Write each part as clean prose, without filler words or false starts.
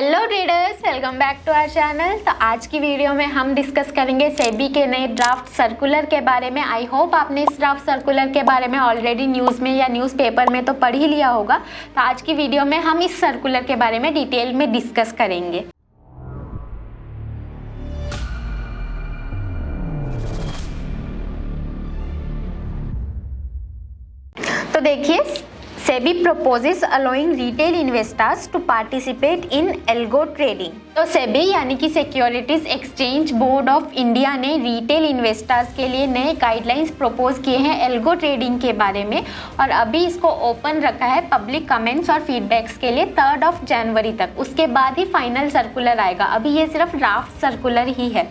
Hello traders, welcome back to our channel. तो आज की वीडियो में हम डिस्कस करेंगे सेबी के नए ड्राफ्ट सर्कुलर के बारे में। आई होप आपने इस ड्राफ्ट सर्कुलर के बारे में ऑलरेडी न्यूज़ में या न्यूज़पेपर में तो पढ़ ही लिया होगा। तो आज की वीडियो में हम इस सर्कुलर के बारे में डिटेल में डिस्कस करेंगे। तो देखिए, SEBI proposes allowing retail investors to participate in algo trading। तो सेबी यानी कि securities exchange board of India ने रिटेल इन्वेस्टर्स के लिए नए गाइडलाइंस प्रपोज किए हैं एल्गो ट्रेडिंग के बारे में, और अभी इसको ओपन रखा है पब्लिक कमेंट्स और फीडबैक्स के लिए 3 जनवरी तक। उसके बाद ही फाइनल सर्कुलर आएगा। अभी ये सिर्फ ड्राफ्ट सर्कुलर ही है।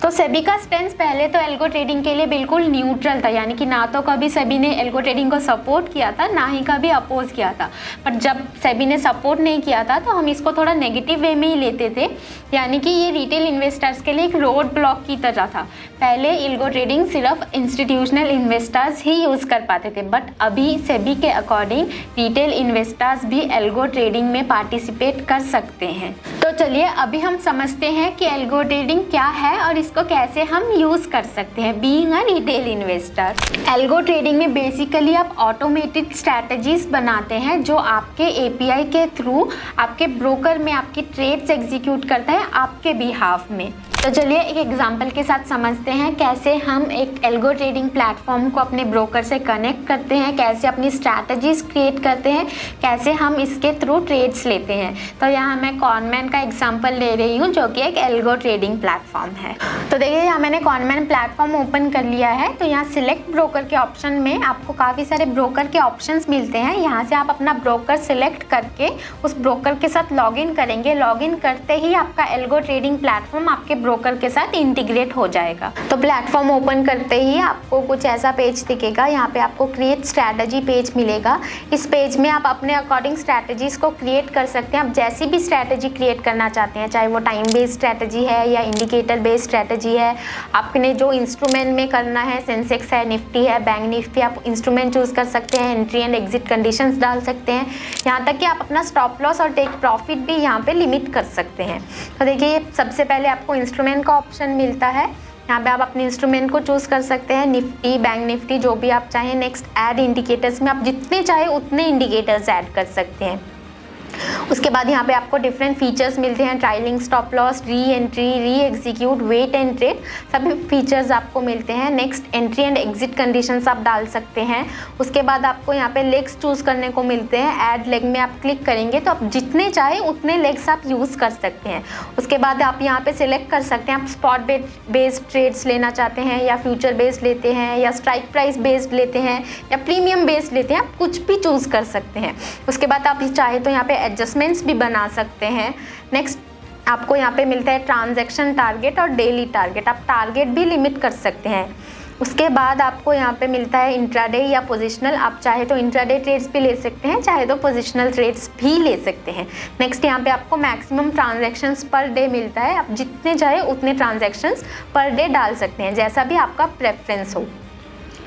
तो सेबी का स्टेंस पहले तो एल्गो ट्रेडिंग के लिए बिल्कुल न्यूट्रल था, यानी कि ना तो कभी सेबी ने एल्गो ट्रेडिंग को सपोर्ट किया था, ना ही कभी अपोज किया था। बट जब सेबी ने सपोर्ट नहीं किया था तो हम इसको थोड़ा नेगेटिव वे में ही लेते थे, यानी कि ये रिटेल इन्वेस्टर्स के लिए एक रोड ब्लॉक की तरह था। पहले एल्गो ट्रेडिंग सिर्फ इंस्टीट्यूशनल इन्वेस्टर्स ही यूज़ कर पाते थे, बट अभी सेबी के अकॉर्डिंग रिटेल इन्वेस्टर्स भी एल्गो ट्रेडिंग में पार्टिसिपेट कर सकते हैं। तो चलिए अभी हम समझते हैं कि एल्गो ट्रेडिंग क्या है और इसको कैसे हम यूज़ कर सकते हैं being a retail investor. Algo trading में बेसिकली आप ऑटोमेटेड स्ट्रैटेजीज बनाते हैं जो आपके एपीआई के थ्रू आपके ब्रोकर में आपकी ट्रेड्स एग्जीक्यूट करता है आपके बिहाफ में। तो चलिए एक एग्जांपल के साथ समझते हैं कैसे हम एक एल्गो ट्रेडिंग प्लेटफॉर्म को अपने ब्रोकर से कनेक्ट करते हैं, कैसे अपनी स्ट्रैटेजीज क्रिएट करते हैं, कैसे हम इसके थ्रू ट्रेड्स लेते हैं। तो यहाँ मैं कॉनमैन का एग्जांपल ले रही हूँ जो कि एक एल्गो ट्रेडिंग प्लेटफॉर्म है। तो देखिए यहाँ मैंने कॉनमैन प्लेटफॉर्म ओपन कर लिया है। तो यहाँ सिलेक्ट ब्रोकर के ऑप्शन में आपको काफ़ी सारे ब्रोकर के ऑप्शंस मिलते हैं। यहाँ से आप अपना ब्रोकर सिलेक्ट करके उस ब्रोकर के साथ लॉगिन करेंगे। लॉगिन करते ही आपका एल्गो ट्रेडिंग प्लेटफॉर्म आपके ब्रोकर के साथ इंटीग्रेट हो जाएगा। तो प्लेटफॉर्म ओपन करते ही आपको कुछ ऐसा पेज दिखेगा। यहाँ पे आपको क्रिएट स्ट्रैटेजी पेज मिलेगा। इस पेज में आप अपने अकॉर्डिंग स्ट्रैटेजीज को क्रिएट कर सकते हैं। आप जैसी भी स्ट्रैटेजी क्रिएट करना चाहते हैं, चाहे वो टाइम बेस्ड स्ट्रैटेजी है या इंडिकेटर बेस्ड स्ट्रैटेजी है, आपने जो इंस्ट्रूमेंट में करना है, सेंसेक्स है, निफ्टी है, बैंक निफ्टी, आप इंस्ट्रूमेंट चूज कर सकते हैं, एंट्री एंड एग्जिट कंडीशंस डाल सकते हैं। यहाँ तक कि आप अपना स्टॉप लॉस और टेक प्रॉफिट भी यहाँ पे लिमिट कर सकते हैं। तो देखिए सबसे पहले आपको इंस्ट्रूमेंट का ऑप्शन मिलता है। यहाँ पे आप अपने इंस्ट्रूमेंट को चूज कर सकते हैं, निफ्टी, बैंक निफ्टी, जो भी आप चाहें। नेक्स्ट ऐड इंडिकेटर्स में आप जितने चाहे उतने इंडिकेटर्स ऐड कर सकते हैं। उसके बाद यहाँ पे आपको डिफरेंट फीचर्स मिलते हैं, ट्रायलिंग, स्टॉप लॉस, री एंट्री, री एग्जीक्यूट, वेट एंड ट्रेड, सभी फीचर्स आपको मिलते हैं। Next entry and exit conditions आप डाल सकते हैं। उसके बाद आपको यहाँ पे लेग्स चूज करने को मिलते हैं। ऐड लेग में आप क्लिक करेंगे तो आप जितने चाहे उतने लेग्स आप यूज़ कर सकते हैं। उसके बाद आप यहाँ पे सिलेक्ट कर सकते हैं आप स्पॉट बेस्ड ट्रेड्स लेना चाहते हैं या फ्यूचर बेस्ड लेते हैं या स्ट्राइक प्राइस बेस्ड लेते हैं या प्रीमियम बेस्ड लेते हैं, आप कुछ भी चूज़ कर सकते हैं। उसके बाद आप चाहे तो यहाँ पे एडजस्टमेंट्स भी बना सकते हैं। नेक्स्ट आपको यहाँ पे मिलता है ट्रांजैक्शन टारगेट और डेली टारगेट, आप टारगेट भी लिमिट कर सकते हैं। उसके बाद आपको यहाँ पे मिलता है इंट्राडे या पोजिशनल, आप चाहे तो इंट्राडे ट्रेड्स भी ले सकते हैं, चाहे तो पोजिशनल ट्रेड्स भी ले सकते हैं। नेक्स्ट यहाँ पे आपको मैक्सिमम ट्रांजैक्शंस पर डे मिलता है, आप जितने चाहे उतने ट्रांजैक्शंस पर डे डाल सकते हैं, जैसा भी आपका प्रेफरेंस हो।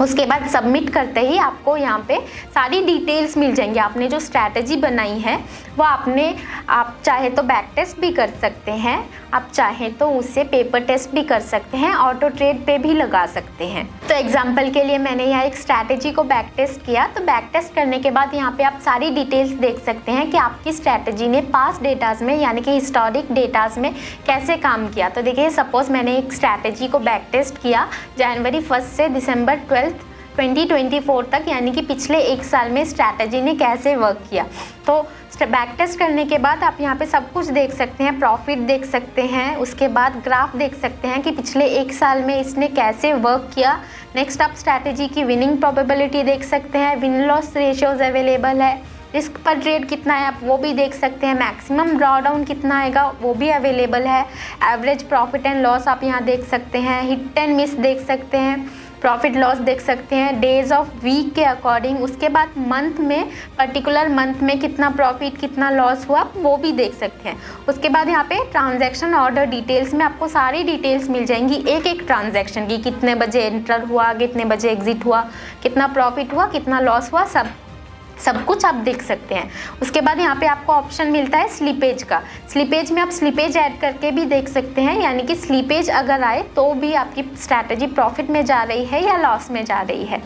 उसके बाद सबमिट करते ही आपको यहाँ पे सारी डिटेल्स मिल जाएंगी। आपने जो स्ट्रैटेजी बनाई है वो आप चाहे तो बैक टेस्ट भी कर सकते हैं, आप चाहे तो उससे पेपर टेस्ट भी कर सकते हैं, ऑटो ट्रेड पे भी लगा सकते हैं। तो एग्जांपल के लिए मैंने यहाँ एक स्ट्रैटेजी को बैक टेस्ट किया। तो बैक टेस्ट करने के बाद यहाँ पे आप सारी डिटेल्स देख सकते हैं कि आपकी स्ट्रैटेजी ने पास्ट डेटाज में यानी कि हिस्टोरिक डेटाज में कैसे काम किया। तो देखिए सपोज मैंने एक स्ट्रैटेजी को बैक टेस्ट किया जनवरी 1 से दिसंबर 12 2024 तक, यानी कि पिछले 1 साल में स्ट्रैटेजी ने कैसे वर्क किया। तो बैक टेस्ट करने के बाद आप यहाँ पे सब कुछ देख सकते हैं, प्रॉफिट देख सकते हैं, उसके बाद ग्राफ देख सकते हैं कि पिछले 1 साल में इसने कैसे वर्क किया। नेक्स्ट आप स्ट्रैटेजी की विनिंग प्रोबेबिलिटी देख सकते हैं, विन लॉस रेशियोज अवेलेबल है, रिस्क पर ट्रेड कितना है आप वो भी देख सकते हैं, मैक्सिमम ड्रॉडाउन कितना आएगा वो भी अवेलेबल है, एवरेज प्रॉफिट एंड लॉस आप यहाँ देख सकते हैं, हिट एंड मिस देख सकते हैं, प्रॉफिट लॉस देख सकते हैं, डेज ऑफ वीक के अकॉर्डिंग। उसके बाद मंथ में, पर्टिकुलर मंथ में कितना प्रॉफिट कितना लॉस हुआ वो भी देख सकते हैं। उसके बाद यहाँ पे ट्रांजैक्शन ऑर्डर डिटेल्स में आपको सारी डिटेल्स मिल जाएंगी एक एक ट्रांजैक्शन की, कितने बजे एंटर हुआ, कितने बजे एग्जिट हुआ, कितना प्रॉफिट हुआ, कितना लॉस हुआ, सब सब कुछ आप देख सकते हैं। उसके बाद यहाँ पे आपको ऑप्शन मिलता है स्लीपेज का। स्लीपेज में आप स्लीपेज ऐड करके भी देख सकते हैं, यानी कि स्लीपेज अगर आए तो भी आपकी स्ट्रैटेजी प्रॉफिट में जा रही है या लॉस में जा रही है।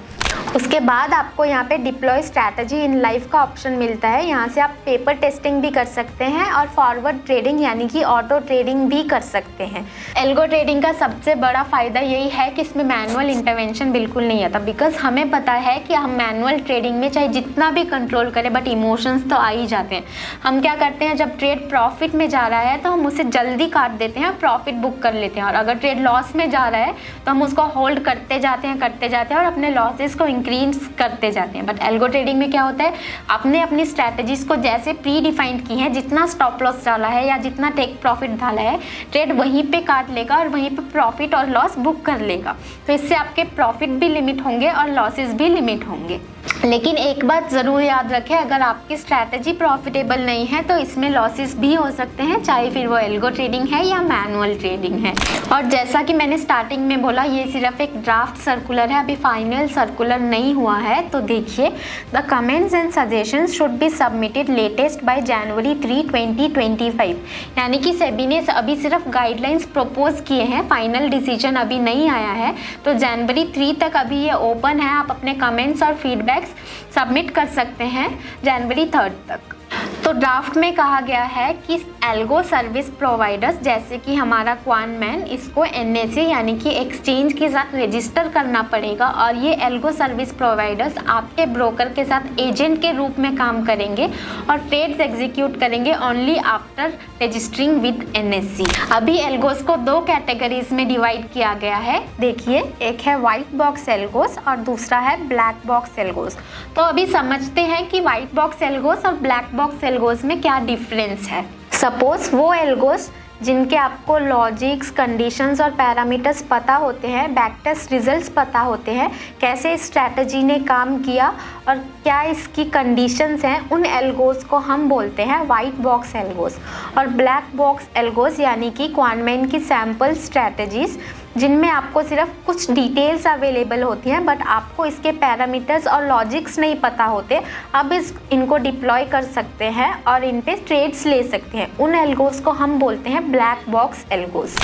उसके बाद आपको यहाँ पे डिप्लॉय स्ट्रैटेजी इन लाइफ का ऑप्शन मिलता है। यहाँ से आप पेपर टेस्टिंग भी कर सकते हैं और फॉरवर्ड ट्रेडिंग यानी कि ऑटो ट्रेडिंग भी कर सकते हैं। एल्गो ट्रेडिंग का सबसे बड़ा फ़ायदा यही है कि इसमें मैनुअल इंटरवेंशन बिल्कुल नहीं आता, बिकॉज हमें पता है कि हम मैनुअल ट्रेडिंग में चाहे जितना भी कंट्रोल करें बट इमोशंस तो आ ही जाते हैं। हम क्या करते हैं, जब ट्रेड प्रॉफिट में जा रहा है तो हम उसे जल्दी काट देते हैं और प्रॉफिट बुक कर लेते हैं, और अगर ट्रेड लॉस में जा रहा है तो हम उसको होल्ड करते जाते हैं और अपने लॉसेस को इंक्रीज करते जाते हैं। बट एल्गो ट्रेडिंग में क्या होता है, आपने अपनी स्ट्रैटेजीज को जैसे प्री डिफाइंड की है, जितना स्टॉप लॉस डाला है या जितना टेक प्रॉफिट डाला है, ट्रेड वहीं पे काट लेगा और वहीं पे प्रॉफिट और लॉस बुक कर लेगा। तो इससे आपके प्रॉफिट भी लिमिट होंगे और लॉसेस भी लिमिट होंगे। लेकिन एक बात ज़रूर याद रखें, अगर आपकी स्ट्रैटेजी प्रॉफिटेबल नहीं है तो इसमें लॉसेस भी हो सकते हैं, चाहे फिर वो एल्गो ट्रेडिंग है या मैनुअल ट्रेडिंग है। और जैसा कि मैंने स्टार्टिंग में बोला, ये सिर्फ एक ड्राफ्ट सर्कुलर है, अभी फाइनल सर्कुलर नहीं हुआ है। तो देखिए, the comments and suggestions should be submitted latest by जनवरी 3, 2025। यानी कि सेबी ने अभी सिर्फ गाइडलाइंस प्रपोज किए हैं, फाइनल डिसीजन अभी नहीं आया है। तो जनवरी 3 तक अभी ये ओपन है, आप अपने कमेंट्स और फीडबैक्स सबमिट कर सकते हैं जनवरी 3 तक। तो ड्राफ्ट में कहा गया है कि एल्गो सर्विस प्रोवाइडर्स जैसे कि हमारा क्वानमैन, इसको एनएससी यानी कि एक्सचेंज के साथ रजिस्टर करना पड़ेगा, और ये एल्गो सर्विस प्रोवाइडर्स आपके ब्रोकर के साथ एजेंट के रूप में काम करेंगे और ट्रेड्स एग्जीक्यूट करेंगे only after registering with NSC. अभी एल्गोस को 2 कैटेगरीज में डिवाइड किया गया है। देखिए, एक है वाइट बॉक्स एल्गोस और दूसरा है ब्लैक बॉक्स एल्गोस। तो अभी समझते हैं कि वाइट बॉक्स एल्गोस और ब्लैक बॉक्स एल्गोस में क्या डिफरेंस है। सपोज वो एल्गोस जिनके आपको लॉजिक्स, कंडीशंस और पैरामीटर्स पता होते हैं, बैक टेस्ट रिजल्ट्स पता होते हैं, कैसे स्ट्रैटेजी ने काम किया और क्या इसकी कंडीशंस हैं, उन एल्गोस को हम बोलते हैं वाइट बॉक्स एल्गोस। और ब्लैक बॉक्स एल्गोस यानी कि क्वानमैन की सैम्पल स्ट्रैटेजीज, जिनमें आपको सिर्फ कुछ डिटेल्स अवेलेबल होती हैं बट आपको इसके पैरामीटर्स और लॉजिक्स नहीं पता होते। अब इनको डिप्लॉय कर सकते हैं और इन पे ट्रेड्स ले सकते हैं। उन एल्गोस को हम बोलते हैं ब्लैक बॉक्स एल्गोस।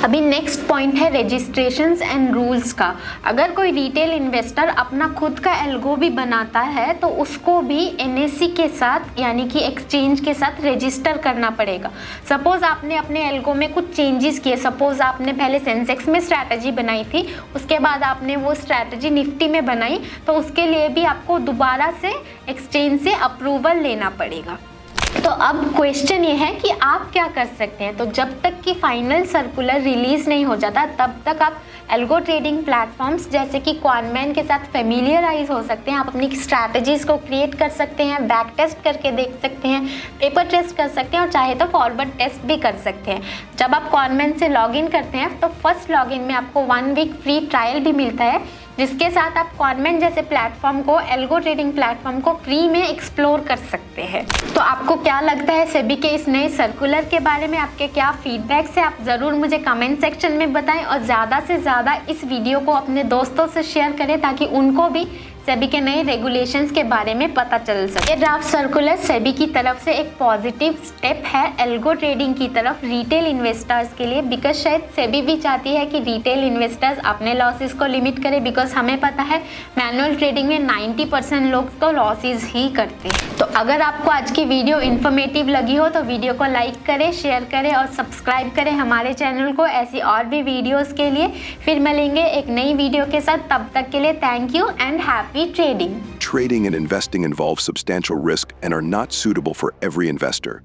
अभी नेक्स्ट पॉइंट है रजिस्ट्रेशंस एंड रूल्स का। अगर कोई रिटेल इन्वेस्टर अपना खुद का एल्गो भी बनाता है तो उसको भी एनएससी के साथ यानी कि एक्सचेंज के साथ रजिस्टर करना पड़ेगा। सपोज आपने अपने एल्गो में कुछ चेंजेस किए, सपोज आपने पहले सेंसेक्स में स्ट्रैटेजी बनाई थी, उसके बाद आपने वो स्ट्रैटेजी निफ्टी में बनाई, तो उसके लिए भी आपको दोबारा से एक्सचेंज से अप्रूवल लेना पड़ेगा। तो अब क्वेश्चन ये है कि आप क्या कर सकते हैं। तो जब तक कि फाइनल सर्कुलर रिलीज नहीं हो जाता तब तक आप एल्गो ट्रेडिंग प्लेटफॉर्म्स जैसे कि क्वानमैन के साथ फेमिलियराइज हो सकते हैं। आप अपनी स्ट्रैटेजीज को क्रिएट कर सकते हैं, बैक टेस्ट करके देख सकते हैं, पेपर टेस्ट कर सकते हैं और चाहे तो फॉरवर्ड टेस्ट भी कर सकते हैं। जब आप क्वानमैन से लॉगिन करते हैं तो फर्स्ट लॉगिन में आपको 1 वीक फ्री ट्रायल भी मिलता है, जिसके साथ आप क्वानमैन जैसे प्लेटफॉर्म को, एल्गो ट्रेडिंग प्लेटफॉर्म को फ्री में एक्सप्लोर कर सकते हैं। तो आपको क्या लगता है सेबी के इस नए सर्कुलर के बारे में, आपके क्या फीडबैक्स है, आप ज़रूर मुझे कमेंट सेक्शन में बताएं और ज़्यादा से ज़्यादा इस वीडियो को अपने दोस्तों से शेयर करें ताकि उनको भी सेबी के नए रेगुलेशंस के बारे में पता चल सके। ये ड्राफ्ट सर्कुलर सेबी की तरफ से एक पॉजिटिव स्टेप है एल्गो ट्रेडिंग की तरफ रिटेल इन्वेस्टर्स के लिए, बिकॉज शायद सेबी भी चाहती है कि रिटेल इन्वेस्टर्स अपने लॉसेस को लिमिट करें, बिकॉज हमें पता है मैनुअल ट्रेडिंग में 90% लोग तो लॉसेस ही करते हैं। तो अगर आपको आज की वीडियो इन्फॉर्मेटिव लगी हो तो वीडियो को लाइक करें, शेयर करें और सब्सक्राइब करें हमारे चैनल को ऐसी और भी वीडियोज़ के लिए। फिर मिलेंगे एक नई वीडियो के साथ, तब तक के लिए thank you and happy trading. Trading and investing involve substantial risk and are not suitable for every investor.